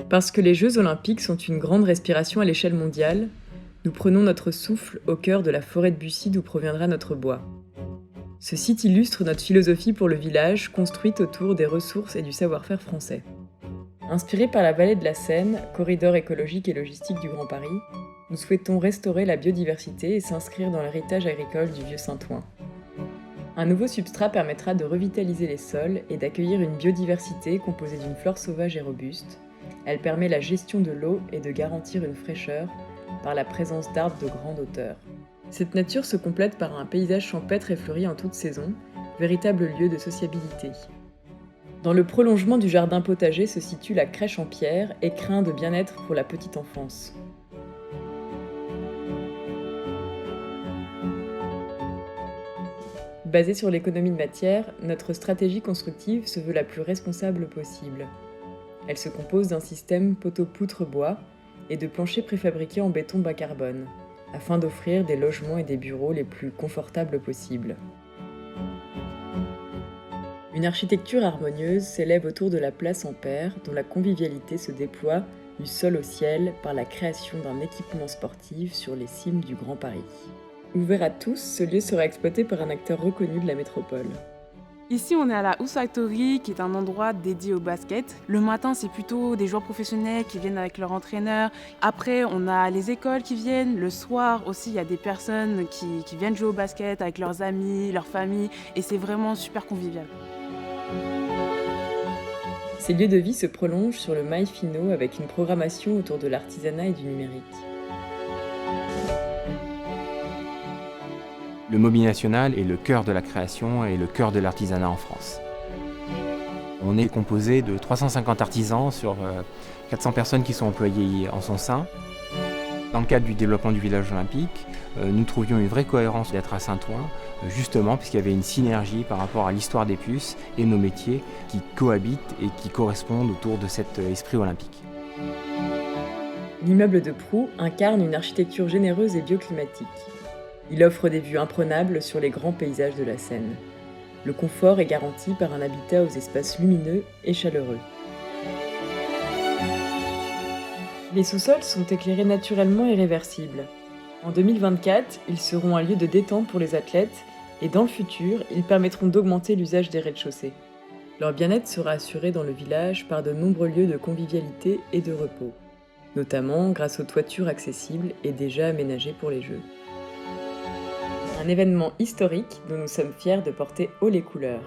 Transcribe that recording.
Parce que les Jeux Olympiques sont une grande respiration à l'échelle mondiale, nous prenons notre souffle au cœur de la forêt de Bussy d'où proviendra notre bois. Ce site illustre notre philosophie pour le village, construite autour des ressources et du savoir-faire français. Inspiré par la vallée de la Seine, corridor écologique et logistique du Grand Paris, nous souhaitons restaurer la biodiversité et s'inscrire dans l'héritage agricole du vieux Saint-Ouen. Un nouveau substrat permettra de revitaliser les sols et d'accueillir une biodiversité composée d'une flore sauvage et robuste. Elle permet la gestion de l'eau et de garantir une fraîcheur par la présence d'arbres de grande hauteur. Cette nature se complète par un paysage champêtre et fleuri en toute saison, véritable lieu de sociabilité. Dans le prolongement du jardin potager se situe la crèche en pierre, écrin de bien-être pour la petite enfance. Basée sur l'économie de matière, notre stratégie constructive se veut la plus responsable possible. Elle se compose d'un système poteau-poutre-bois et de planchers préfabriqués en béton bas carbone, afin d'offrir des logements et des bureaux les plus confortables possibles. Une architecture harmonieuse s'élève autour de la place Ampère, dont la convivialité se déploie du sol au ciel par la création d'un équipement sportif sur les cimes du Grand Paris. Ouvert à tous, ce lieu sera exploité par un acteur reconnu de la métropole. Ici, on est à la House Factory, qui est un endroit dédié au basket. Le matin, c'est plutôt des joueurs professionnels qui viennent avec leur entraîneur. Après, on a les écoles qui viennent. Le soir aussi, il y a des personnes qui viennent jouer au basket avec leurs amis, leurs familles. Et c'est vraiment super convivial. Ces lieux de vie se prolongent sur le mail finaux avec une programmation autour de l'artisanat et du numérique. Le Mobilier National est le cœur de la création et le cœur de l'artisanat en France. On est composé de 350 artisans sur 400 personnes qui sont employées en son sein. Dans le cadre du développement du village olympique, nous trouvions une vraie cohérence d'être à Saint-Ouen, justement puisqu'il y avait une synergie par rapport à l'histoire des puces et nos métiers qui cohabitent et qui correspondent autour de cet esprit olympique. L'immeuble de Proue incarne une architecture généreuse et bioclimatique. Il offre des vues imprenables sur les grands paysages de la Seine. Le confort est garanti par un habitat aux espaces lumineux et chaleureux. Les sous-sols sont éclairés naturellement et réversibles. En 2024, ils seront un lieu de détente pour les athlètes et dans le futur, ils permettront d'augmenter l'usage des rez-de-chaussée. Leur bien-être sera assuré dans le village par de nombreux lieux de convivialité et de repos, notamment grâce aux toitures accessibles et déjà aménagées pour les Jeux. Un événement historique dont nous sommes fiers de porter haut les couleurs.